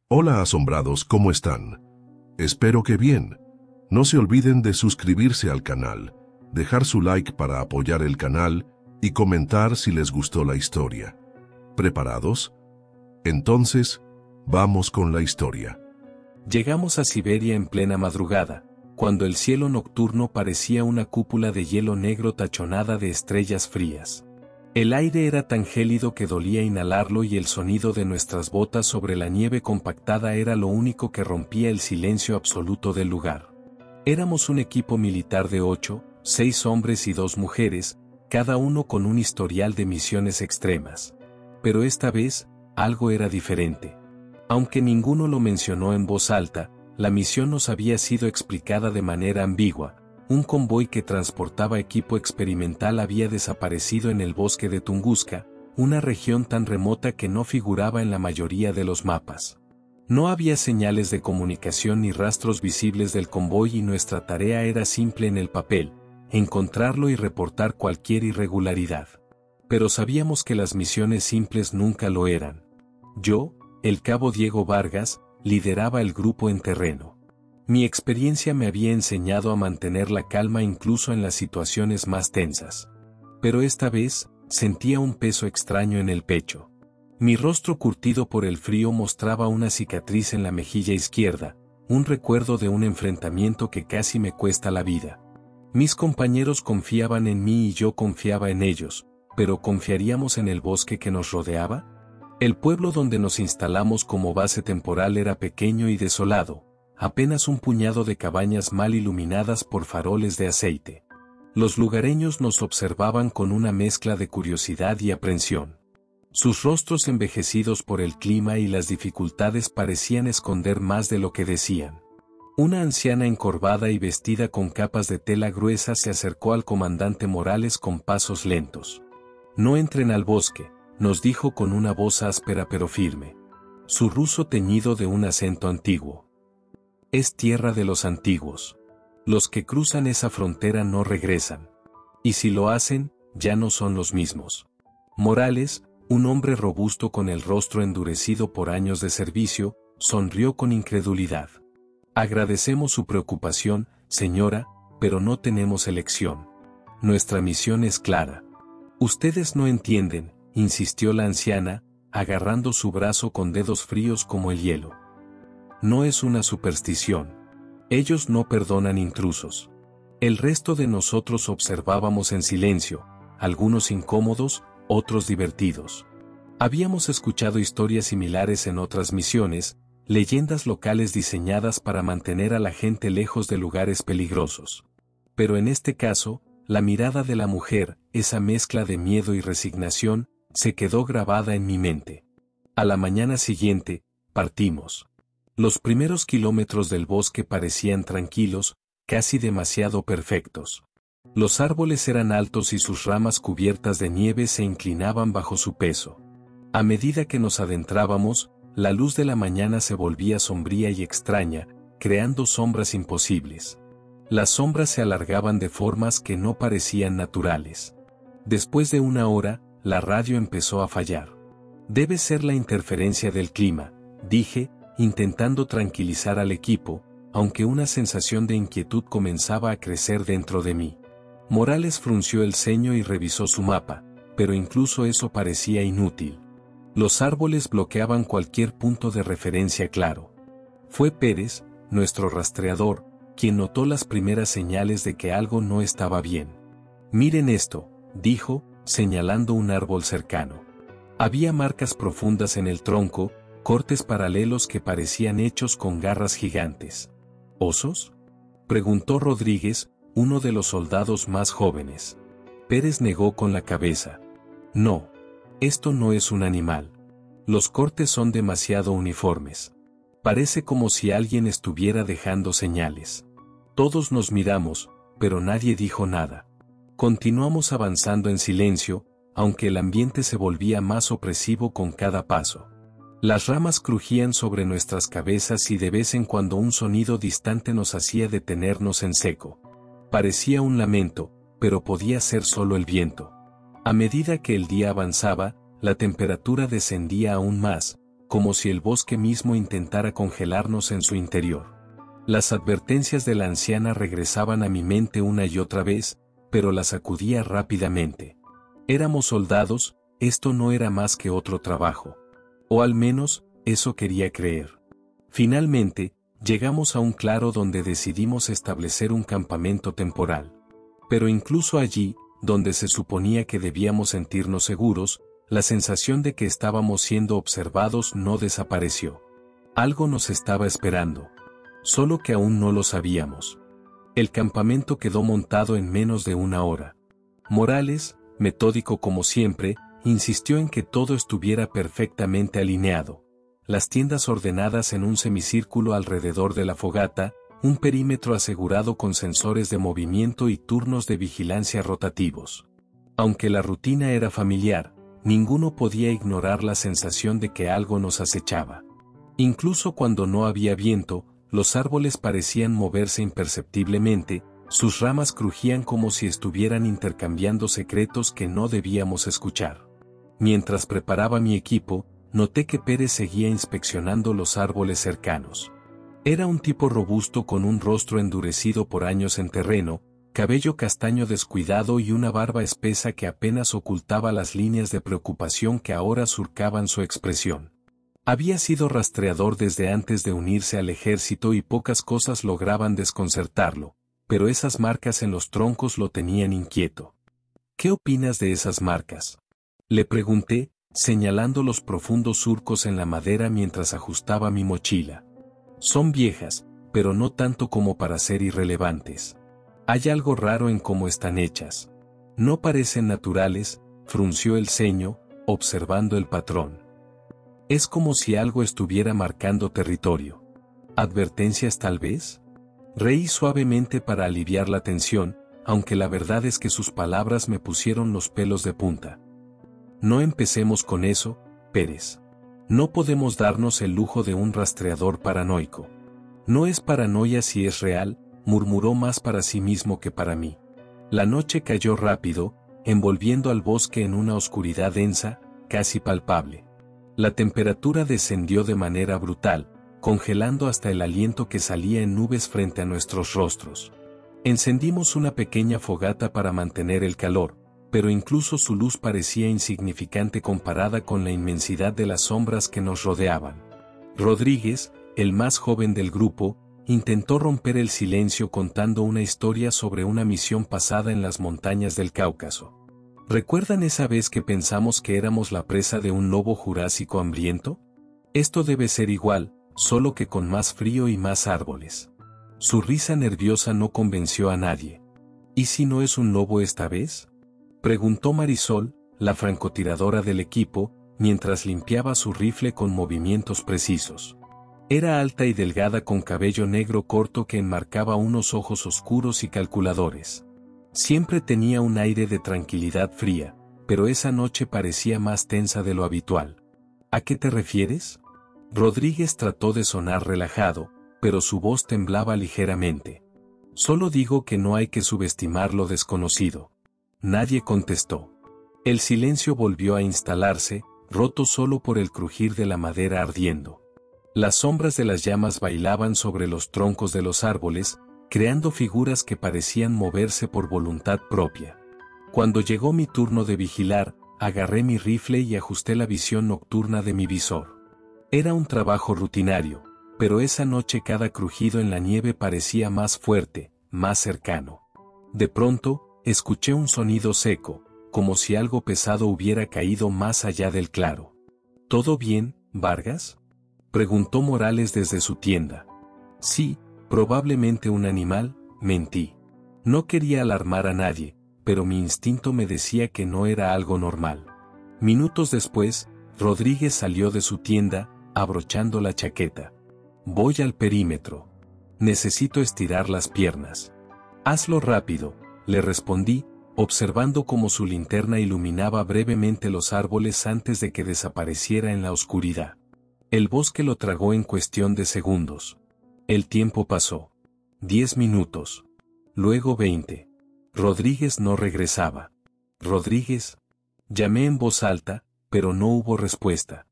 Hola asombrados, ¿cómo están? Espero que bien. No se olviden de suscribirse al canal, dejar su like para apoyar el canal y comentar si les gustó la historia. ¿Preparados? Entonces, vamos con la historia. Llegamos a Siberia en plena madrugada, cuando el cielo nocturno parecía una cúpula de hielo negro tachonada de estrellas frías. El aire era tan gélido que dolía inhalarlo y el sonido de nuestras botas sobre la nieve compactada era lo único que rompía el silencio absoluto del lugar. Éramos un equipo militar de 6 hombres y 2 mujeres, cada uno con un historial de misiones extremas. Pero esta vez, algo era diferente. Aunque ninguno lo mencionó en voz alta, la misión nos había sido explicada de manera ambigua. Un convoy que transportaba equipo experimental había desaparecido en el bosque de Tunguska, una región tan remota que no figuraba en la mayoría de los mapas. No había señales de comunicación ni rastros visibles del convoy y nuestra tarea era simple en el papel, encontrarlo y reportar cualquier irregularidad. Pero sabíamos que las misiones simples nunca lo eran. Yo, el cabo Diego Vargas, lideraba el grupo en terreno. Mi experiencia me había enseñado a mantener la calma incluso en las situaciones más tensas. Pero esta vez, sentía un peso extraño en el pecho. Mi rostro curtido por el frío mostraba una cicatriz en la mejilla izquierda, un recuerdo de un enfrentamiento que casi me cuesta la vida. Mis compañeros confiaban en mí y yo confiaba en ellos, pero ¿confiaríamos en el bosque que nos rodeaba? El pueblo donde nos instalamos como base temporal era pequeño y desolado, apenas un puñado de cabañas mal iluminadas por faroles de aceite. Los lugareños nos observaban con una mezcla de curiosidad y aprensión. Sus rostros envejecidos por el clima y las dificultades parecían esconder más de lo que decían. Una anciana encorvada y vestida con capas de tela gruesa se acercó al comandante Morales con pasos lentos. «No entren al bosque», nos dijo con una voz áspera pero firme. Su ruso teñido de un acento antiguo. Es tierra de los antiguos. Los que cruzan esa frontera no regresan. Y si lo hacen, ya no son los mismos. Morales, un hombre robusto con el rostro endurecido por años de servicio, sonrió con incredulidad. Agradecemos su preocupación, señora, pero no tenemos elección. Nuestra misión es clara. Ustedes no entienden, insistió la anciana, agarrando su brazo con dedos fríos como el hielo. No es una superstición. Ellos no perdonan intrusos. El resto de nosotros observábamos en silencio, algunos incómodos, otros divertidos. Habíamos escuchado historias similares en otras misiones, leyendas locales diseñadas para mantener a la gente lejos de lugares peligrosos. Pero en este caso, la mirada de la mujer, esa mezcla de miedo y resignación, se quedó grabada en mi mente. A la mañana siguiente, partimos. Los primeros kilómetros del bosque parecían tranquilos, casi demasiado perfectos. Los árboles eran altos y sus ramas cubiertas de nieve se inclinaban bajo su peso. A medida que nos adentrábamos, la luz de la mañana se volvía sombría y extraña, creando sombras imposibles. Las sombras se alargaban de formas que no parecían naturales. Después de una hora, la radio empezó a fallar. Debe ser la interferencia del clima, dije, intentando tranquilizar al equipo, aunque una sensación de inquietud comenzaba a crecer dentro de mí. Morales frunció el ceño y revisó su mapa, pero incluso eso parecía inútil. Los árboles bloqueaban cualquier punto de referencia claro. Fue Pérez, nuestro rastreador, quien notó las primeras señales de que algo no estaba bien. «Miren esto», dijo, señalando un árbol cercano. Había marcas profundas en el tronco, cortes paralelos que parecían hechos con garras gigantes. ¿Osos?, preguntó Rodríguez, uno de los soldados más jóvenes. Pérez negó con la cabeza. «No. Esto no es un animal. Los cortes son demasiado uniformes. Parece como si alguien estuviera dejando señales». Todos nos miramos, pero nadie dijo nada. Continuamos avanzando en silencio, aunque el ambiente se volvía más opresivo con cada paso. Las ramas crujían sobre nuestras cabezas y de vez en cuando un sonido distante nos hacía detenernos en seco. Parecía un lamento, pero podía ser solo el viento. A medida que el día avanzaba, la temperatura descendía aún más, como si el bosque mismo intentara congelarnos en su interior. Las advertencias de la anciana regresaban a mi mente una y otra vez, pero las sacudía rápidamente. Éramos soldados, esto no era más que otro trabajo. O al menos, eso quería creer. Finalmente, llegamos a un claro donde decidimos establecer un campamento temporal. Pero incluso allí, donde se suponía que debíamos sentirnos seguros, la sensación de que estábamos siendo observados no desapareció. Algo nos estaba esperando. Solo que aún no lo sabíamos. El campamento quedó montado en menos de una hora. Morales, metódico como siempre, insistió en que todo estuviera perfectamente alineado. Las tiendas ordenadas en un semicírculo alrededor de la fogata, un perímetro asegurado con sensores de movimiento y turnos de vigilancia rotativos. Aunque la rutina era familiar, ninguno podía ignorar la sensación de que algo nos acechaba. Incluso cuando no había viento, los árboles parecían moverse imperceptiblemente, sus ramas crujían como si estuvieran intercambiando secretos que no debíamos escuchar. Mientras preparaba mi equipo, noté que Pérez seguía inspeccionando los árboles cercanos. Era un tipo robusto con un rostro endurecido por años en terreno, cabello castaño descuidado y una barba espesa que apenas ocultaba las líneas de preocupación que ahora surcaban su expresión. Había sido rastreador desde antes de unirse al ejército y pocas cosas lograban desconcertarlo, pero esas marcas en los troncos lo tenían inquieto. ¿Qué opinas de esas marcas?, le pregunté, señalando los profundos surcos en la madera mientras ajustaba mi mochila. Son viejas, pero no tanto como para ser irrelevantes. Hay algo raro en cómo están hechas. No parecen naturales, frunció el ceño, observando el patrón. Es como si algo estuviera marcando territorio. ¿Advertencias tal vez? Reí suavemente para aliviar la tensión, aunque la verdad es que sus palabras me pusieron los pelos de punta. No empecemos con eso, Pérez. No podemos darnos el lujo de un rastreador paranoico. No es paranoia si es real, murmuró más para sí mismo que para mí. La noche cayó rápido, envolviendo al bosque en una oscuridad densa, casi palpable. La temperatura descendió de manera brutal, congelando hasta el aliento que salía en nubes frente a nuestros rostros. Encendimos una pequeña fogata para mantener el calor, pero incluso su luz parecía insignificante comparada con la inmensidad de las sombras que nos rodeaban. Rodríguez, el más joven del grupo, intentó romper el silencio contando una historia sobre una misión pasada en las montañas del Cáucaso. ¿Recuerdan esa vez que pensamos que éramos la presa de un lobo jurásico hambriento? Esto debe ser igual, solo que con más frío y más árboles. Su risa nerviosa no convenció a nadie. ¿Y si no es un lobo esta vez?, preguntó Marisol, la francotiradora del equipo, mientras limpiaba su rifle con movimientos precisos. Era alta y delgada con cabello negro corto que enmarcaba unos ojos oscuros y calculadores. Siempre tenía un aire de tranquilidad fría, pero esa noche parecía más tensa de lo habitual. ¿A qué te refieres? Rodríguez trató de sonar relajado, pero su voz temblaba ligeramente. Solo digo que no hay que subestimar lo desconocido. Nadie contestó. El silencio volvió a instalarse, roto solo por el crujir de la madera ardiendo. Las sombras de las llamas bailaban sobre los troncos de los árboles, creando figuras que parecían moverse por voluntad propia. Cuando llegó mi turno de vigilar, agarré mi rifle y ajusté la visión nocturna de mi visor. Era un trabajo rutinario, pero esa noche cada crujido en la nieve parecía más fuerte, más cercano. De pronto, escuché un sonido seco, como si algo pesado hubiera caído más allá del claro. ¿Todo bien, Vargas?, preguntó Morales desde su tienda. Sí, probablemente un animal, mentí. No quería alarmar a nadie, pero mi instinto me decía que no era algo normal. Minutos después, Rodríguez salió de su tienda, abrochando la chaqueta. Voy al perímetro. Necesito estirar las piernas. Hazlo rápido, le respondí, observando cómo su linterna iluminaba brevemente los árboles antes de que desapareciera en la oscuridad. El bosque lo tragó en cuestión de segundos. El tiempo pasó. 10 minutos. Luego 20. Rodríguez no regresaba. Rodríguez. Llamé en voz alta, pero no hubo respuesta.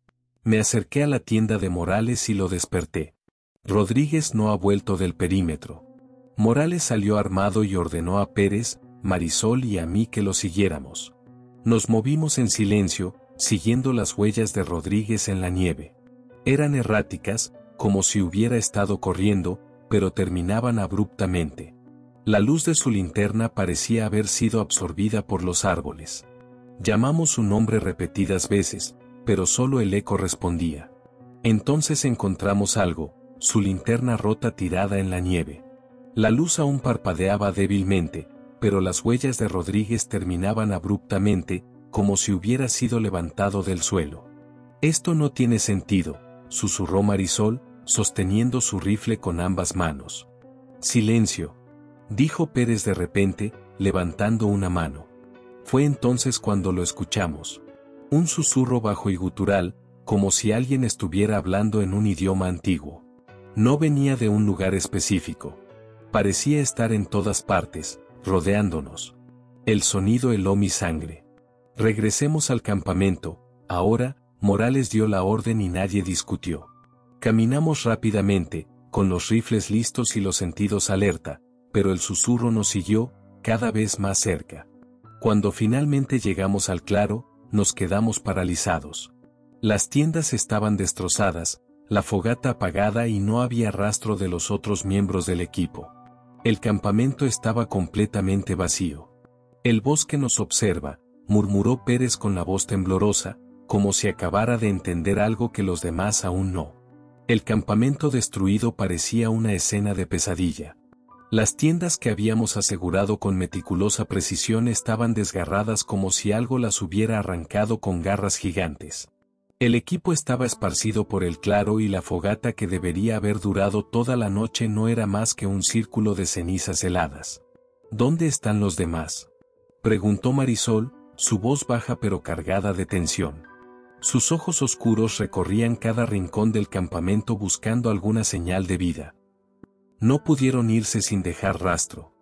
Me acerqué a la tienda de Morales y lo desperté. Rodríguez no ha vuelto del perímetro. Morales salió armado y ordenó a Pérez, Marisol y a mí que lo siguiéramos. Nos movimos en silencio, siguiendo las huellas de Rodríguez en la nieve. Eran erráticas, como si hubiera estado corriendo, pero terminaban abruptamente. La luz de su linterna parecía haber sido absorbida por los árboles. Llamamos su nombre repetidas veces, pero solo el eco respondía. Entonces encontramos algo, su linterna rota tirada en la nieve. La luz aún parpadeaba débilmente, pero las huellas de Rodríguez terminaban abruptamente, como si hubiera sido levantado del suelo. Esto no tiene sentido, susurró Marisol, sosteniendo su rifle con ambas manos. Silencio, dijo Pérez de repente, levantando una mano. Fue entonces cuando lo escuchamos. Un susurro bajo y gutural, como si alguien estuviera hablando en un idioma antiguo. No venía de un lugar específico. Parecía estar en todas partes, rodeándonos. El sonido heló mi sangre. Regresemos al campamento. Ahora, Morales dio la orden y nadie discutió. Caminamos rápidamente, con los rifles listos y los sentidos alerta, pero el susurro nos siguió, cada vez más cerca. Cuando finalmente llegamos al claro, nos quedamos paralizados. Las tiendas estaban destrozadas, la fogata apagada y no había rastro de los otros miembros del equipo. El campamento estaba completamente vacío. El bosque nos observa, murmuró Pérez con la voz temblorosa, como si acabara de entender algo que los demás aún no. El campamento destruido parecía una escena de pesadilla. Las tiendas que habíamos asegurado con meticulosa precisión estaban desgarradas como si algo las hubiera arrancado con garras gigantes. El equipo estaba esparcido por el claro y la fogata que debería haber durado toda la noche no era más que un círculo de cenizas heladas. ¿Dónde están los demás?, preguntó Marisol, su voz baja pero cargada de tensión. Sus ojos oscuros recorrían cada rincón del campamento buscando alguna señal de vida. No pudieron irse sin dejar rastro.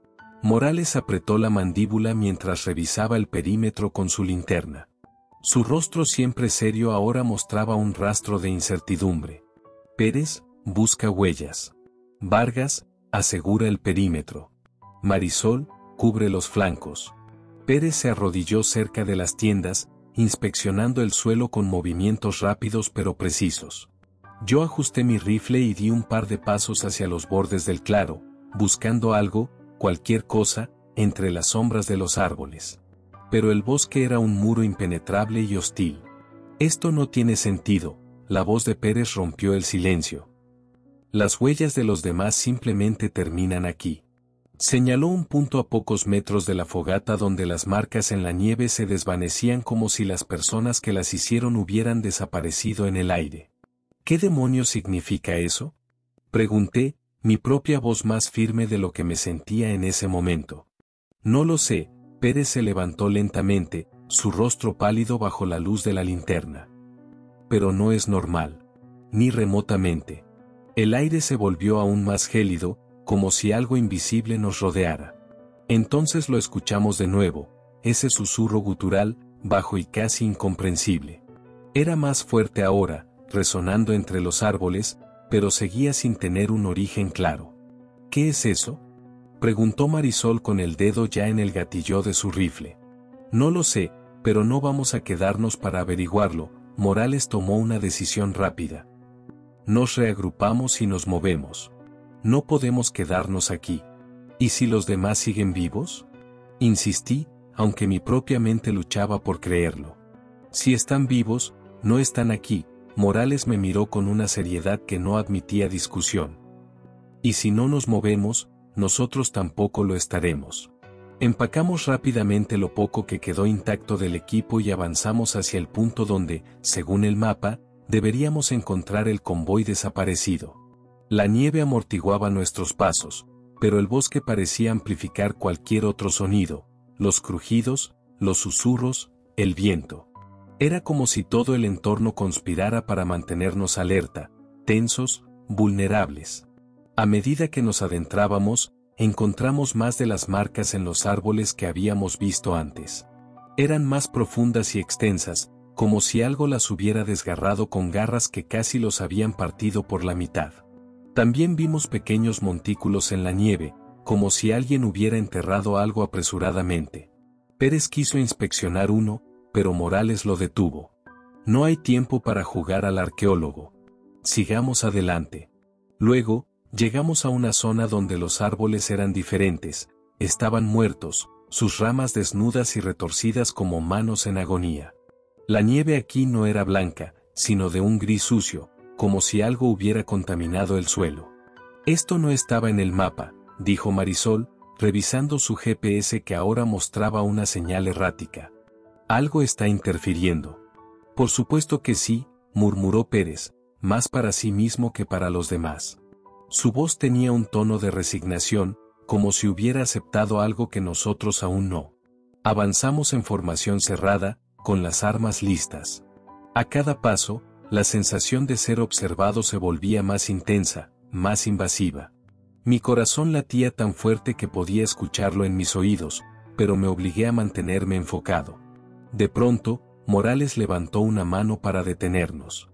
Morales apretó la mandíbula mientras revisaba el perímetro con su linterna. Su rostro siempre serio ahora mostraba un rastro de incertidumbre. Pérez, busca huellas. Vargas, asegura el perímetro. Marisol, cubre los flancos. Pérez se arrodilló cerca de las tiendas, inspeccionando el suelo con movimientos rápidos pero precisos. Yo ajusté mi rifle y di un par de pasos hacia los bordes del claro, buscando algo, cualquier cosa, entre las sombras de los árboles. Pero el bosque era un muro impenetrable y hostil. Esto no tiene sentido, la voz de Pérez rompió el silencio. Las huellas de los demás simplemente terminan aquí. Señaló un punto a pocos metros de la fogata donde las marcas en la nieve se desvanecían como si las personas que las hicieron hubieran desaparecido en el aire. ¿Qué demonios significa eso?, pregunté, mi propia voz más firme de lo que me sentía en ese momento. No lo sé. Pérez se levantó lentamente, su rostro pálido bajo la luz de la linterna. Pero no es normal. Ni remotamente. El aire se volvió aún más gélido, como si algo invisible nos rodeara. Entonces lo escuchamos de nuevo, ese susurro gutural, bajo y casi incomprensible. Era más fuerte ahora, resonando entre los árboles, pero seguía sin tener un origen claro. ¿Qué es eso?, preguntó Marisol con el dedo ya en el gatillo de su rifle. No lo sé, pero no vamos a quedarnos para averiguarlo. Morales tomó una decisión rápida. Nos reagrupamos y nos movemos. No podemos quedarnos aquí. ¿Y si los demás siguen vivos?, insistí, aunque mi propia mente luchaba por creerlo. Si están vivos, no están aquí. Morales me miró con una seriedad que no admitía discusión. Y si no nos movemos, nosotros tampoco lo estaremos. Empacamos rápidamente lo poco que quedó intacto del equipo y avanzamos hacia el punto donde, según el mapa, deberíamos encontrar el convoy desaparecido. La nieve amortiguaba nuestros pasos, pero el bosque parecía amplificar cualquier otro sonido, los crujidos, los susurros, el viento. Era como si todo el entorno conspirara para mantenernos alerta, tensos, vulnerables. A medida que nos adentrábamos, encontramos más de las marcas en los árboles que habíamos visto antes. Eran más profundas y extensas, como si algo las hubiera desgarrado con garras que casi los habían partido por la mitad. También vimos pequeños montículos en la nieve, como si alguien hubiera enterrado algo apresuradamente. Pérez quiso inspeccionar uno, pero Morales lo detuvo. No hay tiempo para jugar al arqueólogo. Sigamos adelante. Luego, llegamos a una zona donde los árboles eran diferentes, estaban muertos, sus ramas desnudas y retorcidas como manos en agonía. La nieve aquí no era blanca, sino de un gris sucio, como si algo hubiera contaminado el suelo. Esto no estaba en el mapa, dijo Marisol, revisando su GPS que ahora mostraba una señal errática. Algo está interfiriendo. Por supuesto que sí, murmuró Pérez, más para sí mismo que para los demás. Su voz tenía un tono de resignación, como si hubiera aceptado algo que nosotros aún no. Avanzamos en formación cerrada, con las armas listas. A cada paso, la sensación de ser observado se volvía más intensa, más invasiva. Mi corazón latía tan fuerte que podía escucharlo en mis oídos, pero me obligué a mantenerme enfocado. De pronto, Morales levantó una mano para detenernos.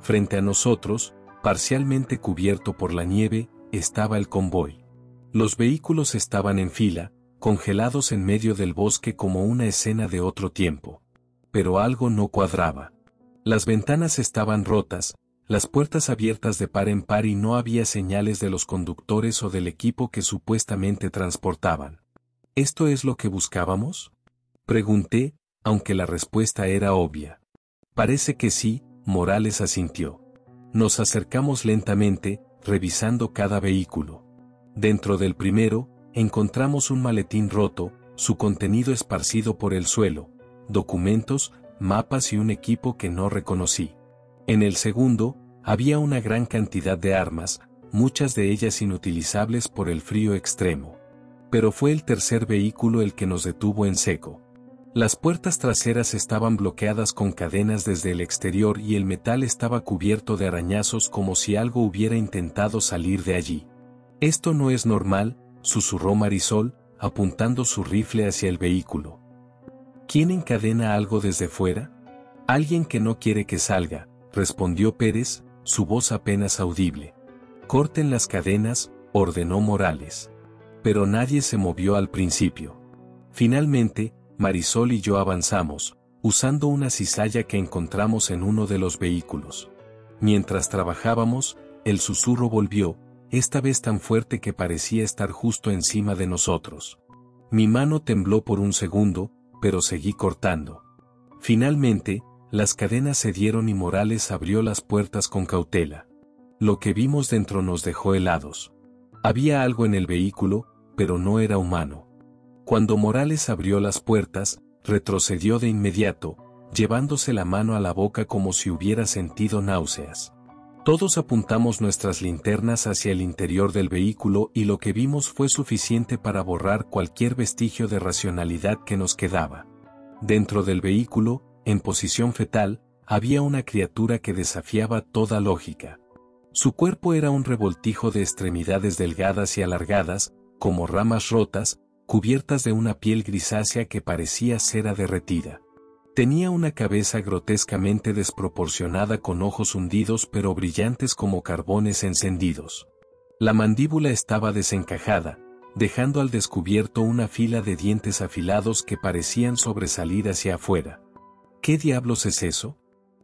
Frente a nosotros, parcialmente cubierto por la nieve, estaba el convoy. Los vehículos estaban en fila, congelados en medio del bosque como una escena de otro tiempo. Pero algo no cuadraba. Las ventanas estaban rotas, las puertas abiertas de par en par y no había señales de los conductores o del equipo que supuestamente transportaban. ¿Esto es lo que buscábamos?, pregunté, aunque la respuesta era obvia. Parece que sí, Morales asintió. Nos acercamos lentamente, revisando cada vehículo. Dentro del primero, encontramos un maletín roto, su contenido esparcido por el suelo, documentos, mapas y un equipo que no reconocí. En el segundo, había una gran cantidad de armas, muchas de ellas inutilizables por el frío extremo. Pero fue el tercer vehículo el que nos detuvo en seco. Las puertas traseras estaban bloqueadas con cadenas desde el exterior y el metal estaba cubierto de arañazos como si algo hubiera intentado salir de allí. «Esto no es normal», susurró Marisol, apuntando su rifle hacia el vehículo. ¿Quién encadena algo desde fuera? Alguien que no quiere que salga, respondió Pérez, su voz apenas audible. Corten las cadenas, ordenó Morales. Pero nadie se movió al principio. Finalmente, Marisol y yo avanzamos, usando una cizalla que encontramos en uno de los vehículos. Mientras trabajábamos, el susurro volvió, esta vez tan fuerte que parecía estar justo encima de nosotros. Mi mano tembló por un segundo, pero seguí cortando. Finalmente, las cadenas cedieron y Morales abrió las puertas con cautela. Lo que vimos dentro nos dejó helados. Había algo en el vehículo, pero no era humano. Cuando Morales abrió las puertas, retrocedió de inmediato, llevándose la mano a la boca como si hubiera sentido náuseas. Todos apuntamos nuestras linternas hacia el interior del vehículo y lo que vimos fue suficiente para borrar cualquier vestigio de racionalidad que nos quedaba. Dentro del vehículo, en posición fetal, había una criatura que desafiaba toda lógica. Su cuerpo era un revoltijo de extremidades delgadas y alargadas, como ramas rotas, cubiertas de una piel grisácea que parecía cera derretida. Tenía una cabeza grotescamente desproporcionada con ojos hundidos pero brillantes como carbones encendidos. La mandíbula estaba desencajada, dejando al descubierto una fila de dientes afilados que parecían sobresalir hacia afuera. ¿Qué diablos es eso?,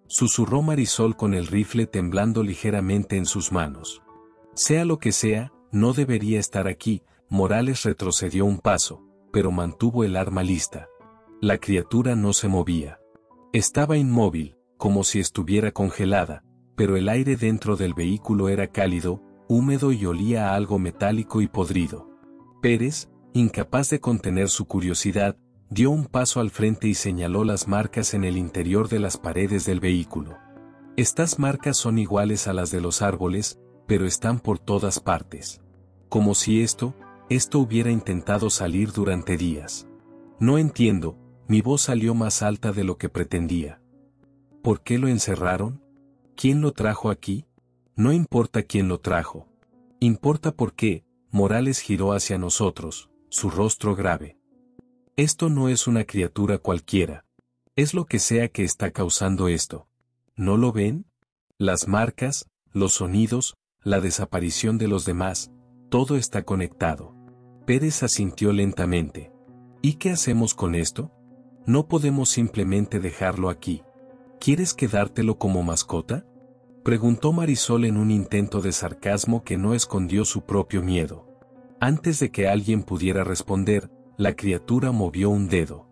susurró Marisol con el rifle temblando ligeramente en sus manos. Sea lo que sea, no debería estar aquí. Morales retrocedió un paso, pero mantuvo el arma lista. La criatura no se movía. Estaba inmóvil, como si estuviera congelada, pero el aire dentro del vehículo era cálido, húmedo y olía a algo metálico y podrido. Pérez, incapaz de contener su curiosidad, dio un paso al frente y señaló las marcas en el interior de las paredes del vehículo. Estas marcas son iguales a las de los árboles, pero están por todas partes. Como si esto hubiera intentado salir durante días. No entiendo, mi voz salió más alta de lo que pretendía. ¿Por qué lo encerraron? ¿Quién lo trajo aquí? No importa quién lo trajo. Importa por qué. Morales giró hacia nosotros, su rostro grave. Esto no es una criatura cualquiera. Es lo que sea que está causando esto. ¿No lo ven? Las marcas, los sonidos, la desaparición de los demás, todo está conectado. Pérez asintió lentamente. ¿Y qué hacemos con esto? No podemos simplemente dejarlo aquí. ¿Quieres quedártelo como mascota? Preguntó Marisol en un intento de sarcasmo que no escondió su propio miedo. Antes de que alguien pudiera responder, la criatura movió un dedo.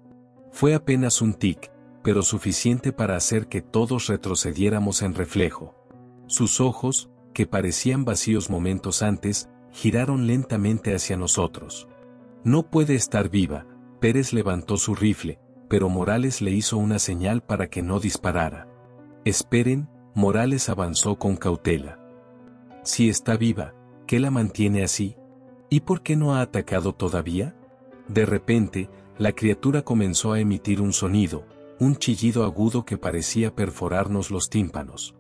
Fue apenas un tic, pero suficiente para hacer que todos retrocediéramos en reflejo. Sus ojos, que parecían vacíos momentos antes, giraron lentamente hacia nosotros. No puede estar viva. Pérez levantó su rifle, pero Morales le hizo una señal para que no disparara. Esperen, Morales avanzó con cautela. Si está viva, ¿qué la mantiene así? ¿Y por qué no ha atacado todavía? De repente, la criatura comenzó a emitir un sonido, un chillido agudo que parecía perforarnos los tímpanos.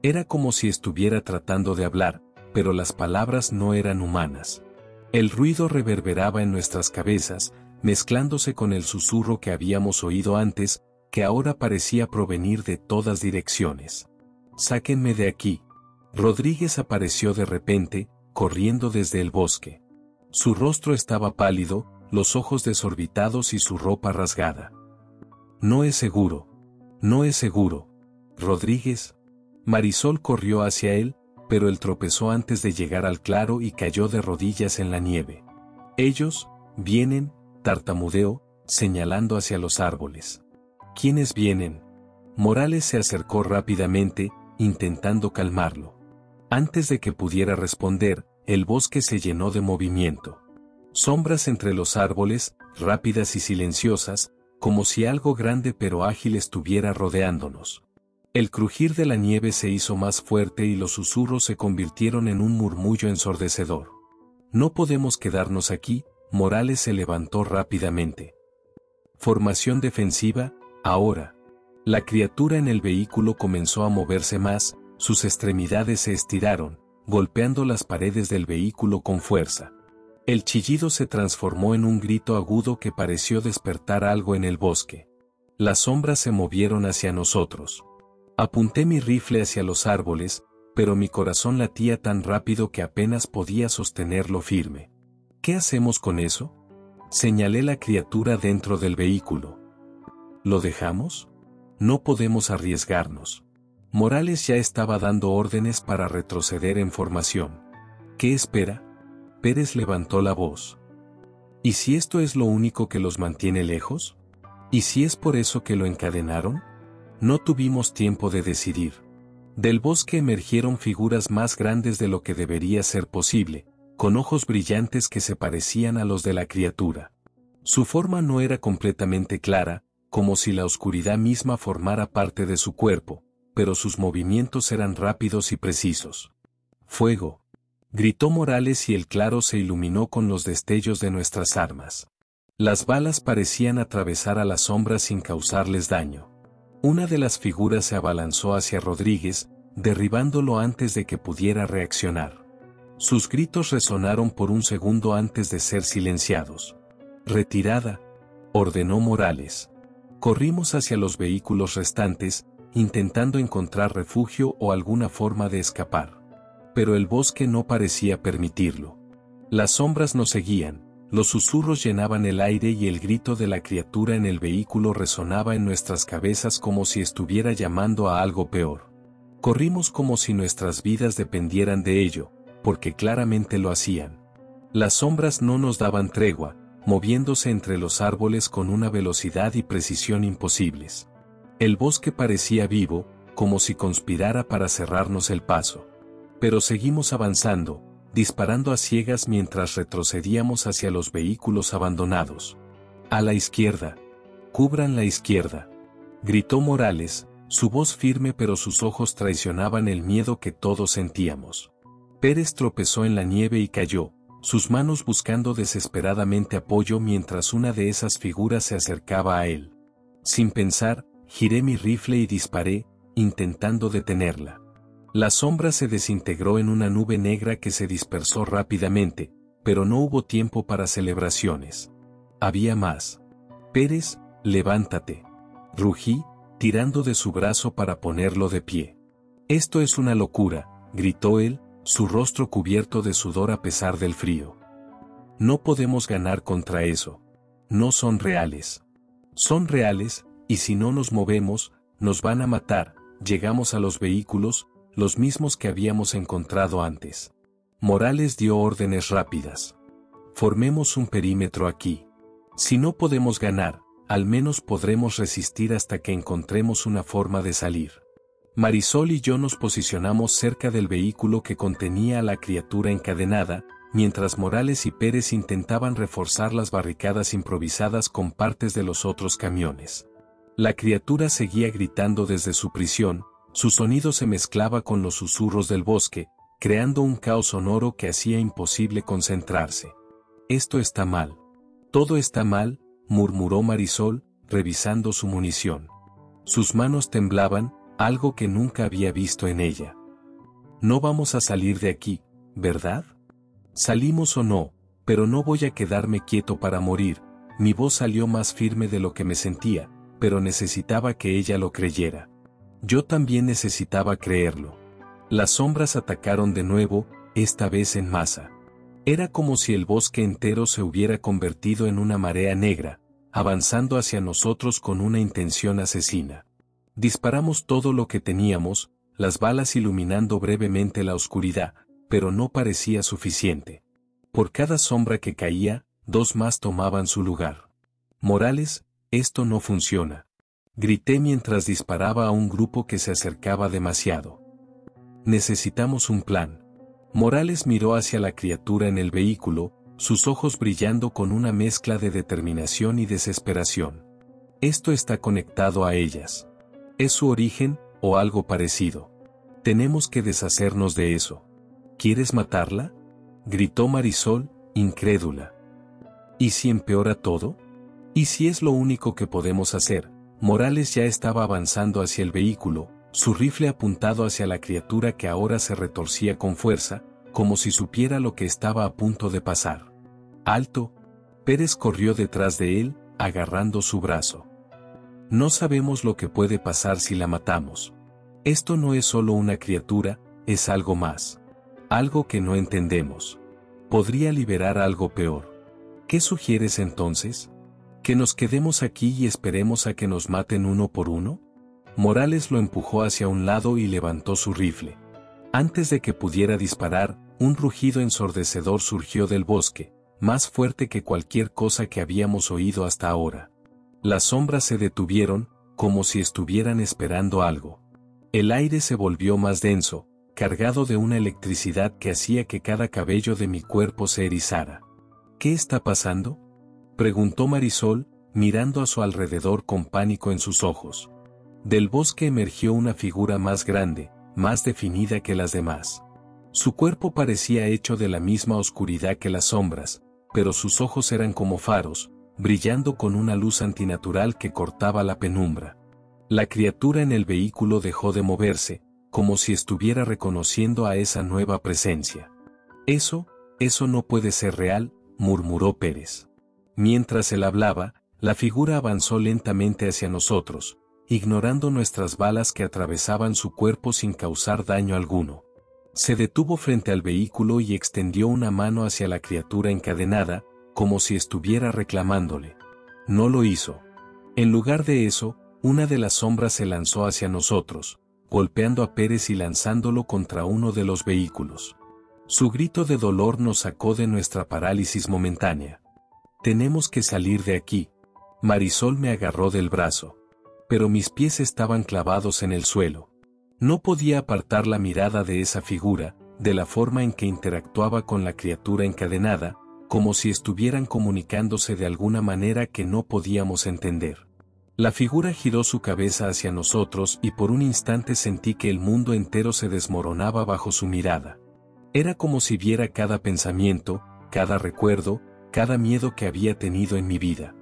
Era como si estuviera tratando de hablar, pero las palabras no eran humanas. El ruido reverberaba en nuestras cabezas, mezclándose con el susurro que habíamos oído antes, que ahora parecía provenir de todas direcciones. «Sáquenme de aquí». Rodríguez apareció de repente, corriendo desde el bosque. Su rostro estaba pálido, los ojos desorbitados y su ropa rasgada. «No es seguro. No es seguro. Rodríguez». Marisol corrió hacia él, pero él tropezó antes de llegar al claro y cayó de rodillas en la nieve. «Ellos vienen», tartamudeó, señalando hacia los árboles. «¿Quiénes vienen?» Morales se acercó rápidamente, intentando calmarlo. Antes de que pudiera responder, el bosque se llenó de movimiento. Sombras entre los árboles, rápidas y silenciosas, como si algo grande pero ágil estuviera rodeándonos. El crujir de la nieve se hizo más fuerte y los susurros se convirtieron en un murmullo ensordecedor. «No podemos quedarnos aquí», Morales se levantó rápidamente. «Formación defensiva, ahora». La criatura en el vehículo comenzó a moverse más, sus extremidades se estiraron, golpeando las paredes del vehículo con fuerza. El chillido se transformó en un grito agudo que pareció despertar algo en el bosque. Las sombras se movieron hacia nosotros. Apunté mi rifle hacia los árboles, pero mi corazón latía tan rápido que apenas podía sostenerlo firme. «¿Qué hacemos con eso?», señalé la criatura dentro del vehículo. «¿Lo dejamos? No podemos arriesgarnos». Morales ya estaba dando órdenes para retroceder en formación. «¿Qué espera?». Pérez levantó la voz. «¿Y si esto es lo único que los mantiene lejos? ¿Y si es por eso que lo encadenaron?». No tuvimos tiempo de decidir. Del bosque emergieron figuras más grandes de lo que debería ser posible, con ojos brillantes que se parecían a los de la criatura. Su forma no era completamente clara, como si la oscuridad misma formara parte de su cuerpo, pero sus movimientos eran rápidos y precisos. «¡Fuego!», gritó Morales y el claro se iluminó con los destellos de nuestras armas. Las balas parecían atravesar a las sombras sin causarles daño. Una de las figuras se abalanzó hacia Rodríguez, derribándolo antes de que pudiera reaccionar. Sus gritos resonaron por un segundo antes de ser silenciados. «Retirada», ordenó Morales. Corrimos hacia los vehículos restantes, intentando encontrar refugio o alguna forma de escapar. Pero el bosque no parecía permitirlo. Las sombras nos seguían, los susurros llenaban el aire y el grito de la criatura en el vehículo resonaba en nuestras cabezas como si estuviera llamando a algo peor. Corrimos como si nuestras vidas dependieran de ello, porque claramente lo hacían. Las sombras no nos daban tregua, moviéndose entre los árboles con una velocidad y precisión imposibles. El bosque parecía vivo, como si conspirara para cerrarnos el paso. Pero seguimos avanzando, disparando a ciegas mientras retrocedíamos hacia los vehículos abandonados. «A la izquierda. Cubran la izquierda», gritó Morales, su voz firme pero sus ojos traicionaban el miedo que todos sentíamos. Pérez tropezó en la nieve y cayó, sus manos buscando desesperadamente apoyo mientras una de esas figuras se acercaba a él. Sin pensar, giré mi rifle y disparé, intentando detenerla. La sombra se desintegró en una nube negra que se dispersó rápidamente, pero no hubo tiempo para celebraciones. Había más. «Pérez, levántate». Rugí, tirando de su brazo para ponerlo de pie. Esto es una locura, gritó él, su rostro cubierto de sudor a pesar del frío. No podemos ganar contra eso. No son reales. Son reales, y si no nos movemos, nos van a matar. Llegamos a los vehículos, los mismos que habíamos encontrado antes. Morales dio órdenes rápidas. Formemos un perímetro aquí. Si no podemos ganar, al menos podremos resistir hasta que encontremos una forma de salir. Marisol y yo nos posicionamos cerca del vehículo que contenía a la criatura encadenada, mientras Morales y Pérez intentaban reforzar las barricadas improvisadas con partes de los otros camiones. La criatura seguía gritando desde su prisión, su sonido se mezclaba con los susurros del bosque, creando un caos sonoro que hacía imposible concentrarse. Esto está mal. Todo está mal, murmuró Marisol, revisando su munición. Sus manos temblaban, algo que nunca había visto en ella. No vamos a salir de aquí, ¿verdad? Salimos o no, pero no voy a quedarme quieto para morir. Mi voz salió más firme de lo que me sentía, pero necesitaba que ella lo creyera. Yo también necesitaba creerlo. Las sombras atacaron de nuevo, esta vez en masa. Era como si el bosque entero se hubiera convertido en una marea negra, avanzando hacia nosotros con una intención asesina. Disparamos todo lo que teníamos, las balas iluminando brevemente la oscuridad, pero no parecía suficiente. Por cada sombra que caía, dos más tomaban su lugar. Morales, esto no funciona. Grité mientras disparaba a un grupo que se acercaba demasiado. Necesitamos un plan. Morales miró hacia la criatura en el vehículo, sus ojos brillando con una mezcla de determinación y desesperación. Esto está conectado a ellas. ¿Es su origen, o algo parecido? Tenemos que deshacernos de eso. ¿Quieres matarla? Gritó Marisol, incrédula. ¿Y si empeora todo? ¿Y si es lo único que podemos hacer? Morales ya estaba avanzando hacia el vehículo, su rifle apuntado hacia la criatura que ahora se retorcía con fuerza, como si supiera lo que estaba a punto de pasar. ¡Alto! Pérez corrió detrás de él, agarrando su brazo. No sabemos lo que puede pasar si la matamos. Esto no es solo una criatura, es algo más. Algo que no entendemos. Podría liberar algo peor. ¿Qué sugieres entonces? ¿Que nos quedemos aquí y esperemos a que nos maten uno por uno? Morales lo empujó hacia un lado y levantó su rifle. Antes de que pudiera disparar, un rugido ensordecedor surgió del bosque, más fuerte que cualquier cosa que habíamos oído hasta ahora. Las sombras se detuvieron, como si estuvieran esperando algo. El aire se volvió más denso, cargado de una electricidad que hacía que cada cabello de mi cuerpo se erizara. ¿Qué está pasando?, preguntó Marisol, mirando a su alrededor con pánico en sus ojos. Del bosque emergió una figura más grande, más definida que las demás. Su cuerpo parecía hecho de la misma oscuridad que las sombras, pero sus ojos eran como faros, brillando con una luz antinatural que cortaba la penumbra. La criatura en el vehículo dejó de moverse, como si estuviera reconociendo a esa nueva presencia. Eso no puede ser real, murmuró Pérez. Mientras él hablaba, la figura avanzó lentamente hacia nosotros, ignorando nuestras balas que atravesaban su cuerpo sin causar daño alguno. Se detuvo frente al vehículo y extendió una mano hacia la criatura encadenada, como si estuviera reclamándole. No lo hizo. En lugar de eso, una de las sombras se lanzó hacia nosotros, golpeando a Pérez y lanzándolo contra uno de los vehículos. Su grito de dolor nos sacó de nuestra parálisis momentánea. Tenemos que salir de aquí. Marisol me agarró del brazo. Pero mis pies estaban clavados en el suelo. No podía apartar la mirada de esa figura, de la forma en que interactuaba con la criatura encadenada, como si estuvieran comunicándose de alguna manera que no podíamos entender. La figura giró su cabeza hacia nosotros y por un instante sentí que el mundo entero se desmoronaba bajo su mirada. Era como si viera cada pensamiento, cada recuerdo, cada miedo que había tenido en mi vida.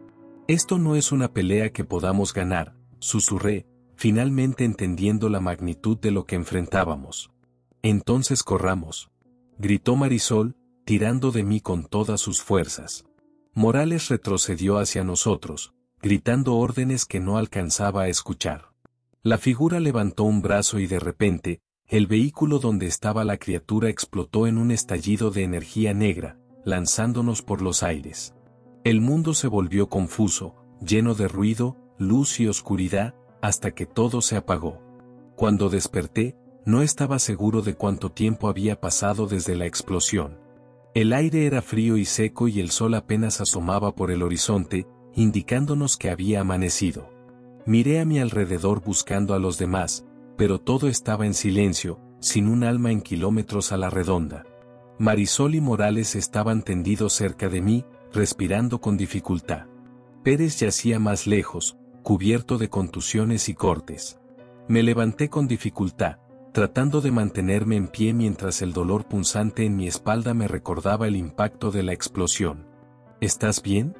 Esto no es una pelea que podamos ganar, susurré, finalmente entendiendo la magnitud de lo que enfrentábamos. Entonces corramos, gritó Marisol, tirando de mí con todas sus fuerzas. Morales retrocedió hacia nosotros, gritando órdenes que no alcanzaba a escuchar. La figura levantó un brazo y de repente, el vehículo donde estaba la criatura explotó en un estallido de energía negra, lanzándonos por los aires. El mundo se volvió confuso, lleno de ruido, luz y oscuridad, hasta que todo se apagó. Cuando desperté, no estaba seguro de cuánto tiempo había pasado desde la explosión. El aire era frío y seco y el sol apenas asomaba por el horizonte, indicándonos que había amanecido. Miré a mi alrededor buscando a los demás, pero todo estaba en silencio, sin un alma en kilómetros a la redonda. Marisol y Morales estaban tendidos cerca de mí, respirando con dificultad. Pérez yacía más lejos, cubierto de contusiones y cortes. Me levanté con dificultad, tratando de mantenerme en pie mientras el dolor punzante en mi espalda me recordaba el impacto de la explosión. ¿Estás bien?,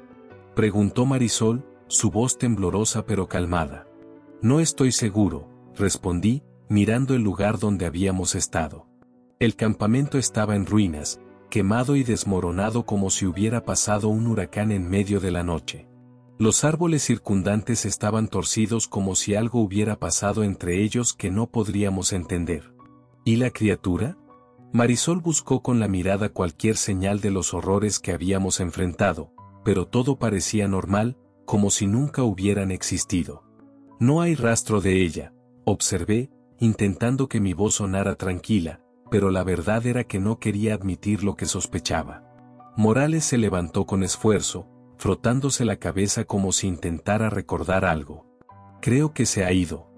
preguntó Marisol, su voz temblorosa pero calmada. No estoy seguro, respondí, mirando el lugar donde habíamos estado. El campamento estaba en ruinas, quemado y desmoronado como si hubiera pasado un huracán en medio de la noche. Los árboles circundantes estaban torcidos como si algo hubiera pasado entre ellos que no podríamos entender. ¿Y la criatura? Marisol buscó con la mirada cualquier señal de los horrores que habíamos enfrentado, pero todo parecía normal, como si nunca hubieran existido. No hay rastro de ella, observé, intentando que mi voz sonara tranquila, pero la verdad era que no quería admitir lo que sospechaba. Morales se levantó con esfuerzo, frotándose la cabeza como si intentara recordar algo. Creo que se ha ido.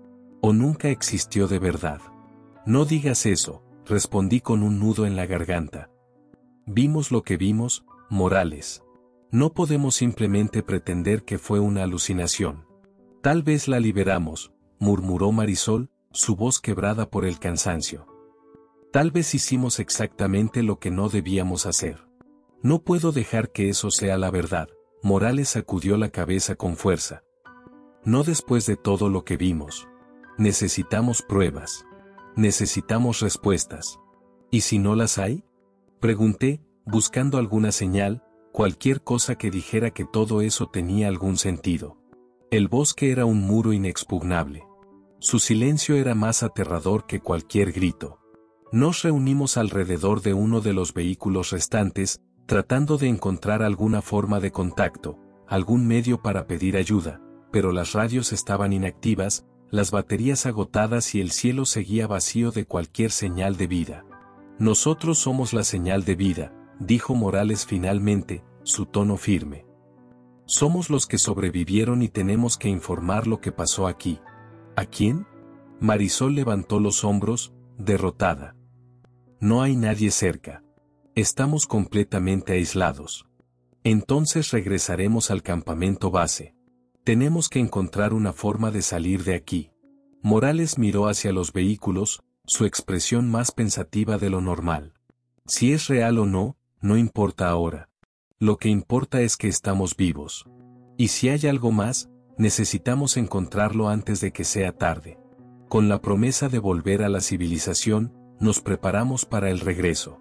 O nunca existió de verdad. No digas eso, respondí con un nudo en la garganta. Vimos lo que vimos, Morales. No podemos simplemente pretender que fue una alucinación. Tal vez la liberamos, murmuró Marisol, su voz quebrada por el cansancio. Tal vez hicimos exactamente lo que no debíamos hacer. No puedo dejar que eso sea la verdad. Morales sacudió la cabeza con fuerza. No después de todo lo que vimos. Necesitamos pruebas. Necesitamos respuestas. ¿Y si no las hay?, pregunté, buscando alguna señal, cualquier cosa que dijera que todo eso tenía algún sentido. El bosque era un muro inexpugnable. Su silencio era más aterrador que cualquier grito. Nos reunimos alrededor de uno de los vehículos restantes, tratando de encontrar alguna forma de contacto, algún medio para pedir ayuda, pero las radios estaban inactivas, las baterías agotadas y el cielo seguía vacío de cualquier señal de vida. Nosotros somos la señal de vida, dijo Morales finalmente, su tono firme. Somos los que sobrevivieron y tenemos que informar lo que pasó aquí. ¿A quién? Marisol levantó los hombros, derrotada. No hay nadie cerca. Estamos completamente aislados. Entonces regresaremos al campamento base. Tenemos que encontrar una forma de salir de aquí. Morales miró hacia los vehículos, su expresión más pensativa de lo normal. Si es real o no, no importa ahora. Lo que importa es que estamos vivos. Y si hay algo más, necesitamos encontrarlo antes de que sea tarde. Con la promesa de volver a la civilización, nos preparamos para el regreso.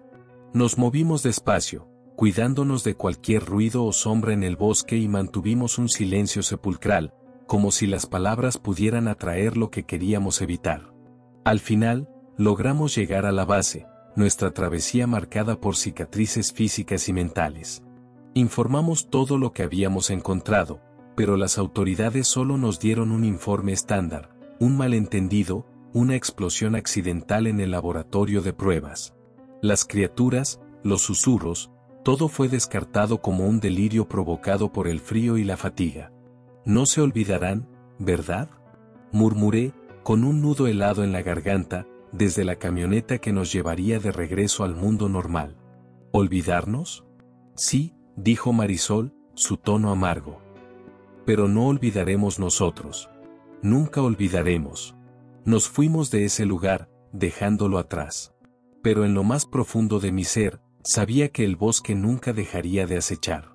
Nos movimos despacio, cuidándonos de cualquier ruido o sombra en el bosque y mantuvimos un silencio sepulcral, como si las palabras pudieran atraer lo que queríamos evitar. Al final, logramos llegar a la base, nuestra travesía marcada por cicatrices físicas y mentales. Informamos todo lo que habíamos encontrado, pero las autoridades solo nos dieron un informe estándar, un malentendido, una explosión accidental en el laboratorio de pruebas. Las criaturas, los susurros, todo fue descartado como un delirio provocado por el frío y la fatiga. No se olvidarán, ¿verdad?, murmuré, con un nudo helado en la garganta, desde la camioneta que nos llevaría de regreso al mundo normal. ¿Olvidarnos? Sí, dijo Marisol, su tono amargo. Pero no olvidaremos nosotros. Nunca olvidaremos. Nos fuimos de ese lugar, dejándolo atrás. Pero en lo más profundo de mi ser, sabía que el bosque nunca dejaría de acechar.